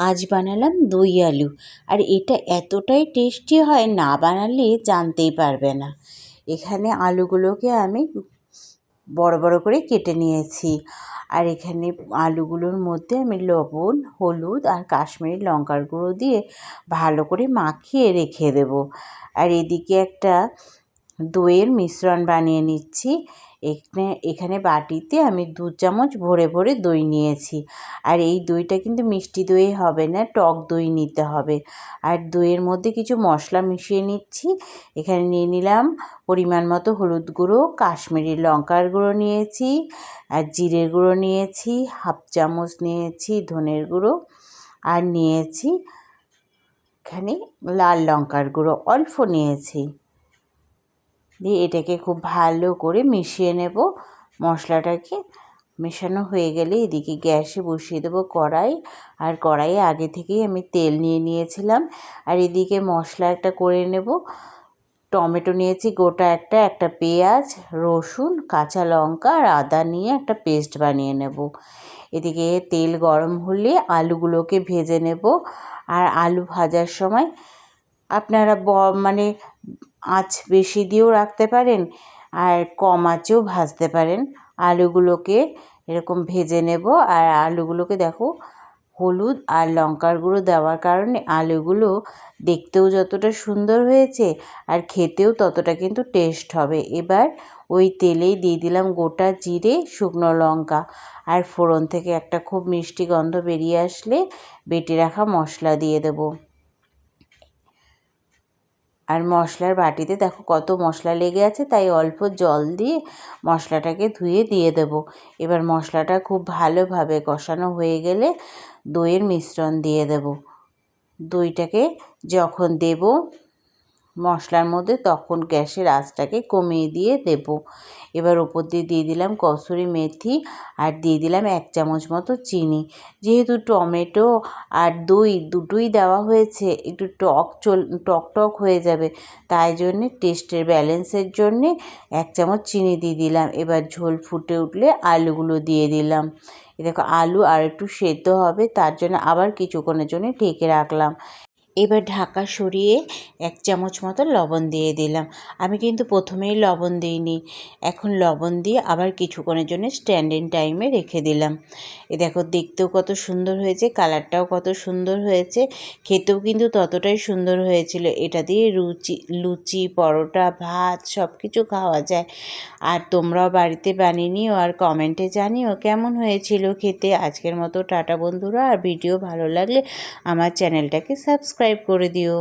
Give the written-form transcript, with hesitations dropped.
আজ বানালাম দই আলু, আর এটা এতটাই টেস্টি হয়, না বানালে জানতেই পারবে না। এখানে আলুগুলোকে আমি বড় বড় করে কেটে নিয়েছি, আর এখানে আলুগুলোর মধ্যে আমি লবণ, হলুদ আর কাশ্মীরি লঙ্কার গুঁড়ো দিয়ে ভালো করে মাখিয়ে রেখে দেব। আর এদিকে একটা দইয়ের মিশ্রণ বানিয়ে নিচ্ছি। এখানে বাটিতে আমি 2 চামচ ভরে ভরে দই নিয়েছি, আর এই দইটা কিন্তু মিষ্টি দই হবে না, টক দই নিতে হবে। আর দইয়ের মধ্যে কিছু মশলা মিশিয়ে নিচ্ছি। এখানে নিয়ে নিলাম পরিমাণ মতো হলুদ গুঁড়ো, কাশ্মীরি লঙ্কার গুঁড়ো নিয়েছি, আর জিরের গুঁড়ো নিয়েছি, 1/2 চামচ নিয়েছি ধনের গুঁড়ো, আর নিয়েছি এখানে লাল লঙ্কার গুঁড়ো অল্প নিয়েছি। দিয়ে এটাকে খুব ভালো করে মিশিয়ে নেব। মশলাটাকে মেশানো হয়ে গেলে এদিকে গ্যাসে বসিয়ে দেবো কড়াই, আর কড়াইয়ে আগে থেকেই আমি তেল নিয়ে নিয়েছিলাম। আর এদিকে মশলা একটা করে নেব। টমেটো নিয়েছি গোটা একটা পেঁয়াজ, রসুন, কাঁচা লঙ্কা আর আদা নিয়ে একটা পেস্ট বানিয়ে নেব। এদিকে তেল গরম হলে আলুগুলোকে ভেজে নেব। আর আলু ভাজার সময় আপনারা মানে আঁচ বেশি দিয়েও রাখতে পারেন, আর কম আঁচেও ভাজতে পারেন। আলুগুলোকে এরকম ভেজে নেব। আর আলুগুলোকে দেখো, হলুদ আর লঙ্কার গুঁড়ো দেওয়ার কারণে আলুগুলো দেখতেও যতটা সুন্দর হয়েছে, আর খেতেও ততটা কিন্তু টেস্ট হবে। এবার ওই তেলেই দিয়ে দিলাম গোটা জিরে, শুকনো লঙ্কা, আর ফোড়ন থেকে একটা খুব মিষ্টি গন্ধ বেরিয়ে আসলে বেটে রাখা মশলা দিয়ে দেবো। আর মশলার বাটিতে দেখো কত মশলা লেগে আছে, তাই অল্প জল দিয়ে মশলাটাকে ধুয়ে দিয়ে দেব। এবার মশলাটা খুব ভালোভাবে কষানো হয়ে গেলে দইয়ের মিশ্রণ দিয়ে দেব। দইটাকে যখন দেব মশলার মধ্যে, তখন গ্যাসের আঁচটাকে কমিয়ে দিয়ে দেব। এবার ওপর দিয়ে দিয়ে দিলাম কসুরি মেথি, আর দিয়ে দিলাম 1 চামচ মতো চিনি। যেহেতু টমেটো আর দই দুটোই দেওয়া হয়েছে, একটু টক হয়ে যাবে, তাই জন্যে টেস্টের ব্যালেন্সের জন্যে 1 চামচ চিনি দিয়ে দিলাম। এবার ঝোল ফুটে উঠলে আলুগুলো দিয়ে দিলাম। দেখো আলু আর একটু সেদ্ধ হবে, তার জন্য আবার কিছুক্ষণের জন্য ঢেকে রাখলাম। এবার ঢাকা সরিয়ে 1 চামচ মতো লবণ দিয়ে দিলাম। আমি কিন্তু প্রথমেই লবণ দিইনি, এখন লবণ দিয়ে আবার কিছুক্ষণের জন্য স্ট্যান্ডিং টাইমে রেখে দিলাম। দেখো দেখতেও কত সুন্দর হয়েছে, কালারটাও কত সুন্দর হয়েছে, খেতেও কিন্তু ততটাই সুন্দর হয়েছিল। এটা দিয়ে লুচি, পরোটা, ভাত সব কিছু খাওয়া যায়। আর তোমরাও বাড়িতে বানিয়ে নিও, আর কমেন্টে জানিও কেমন হয়েছিল খেতে। আজকের মতো টাটা বন্ধুরা, আর ভিডিও ভালো লাগলে আমার চ্যানেলটাকে সাবস্ক্রাইব করে দিও।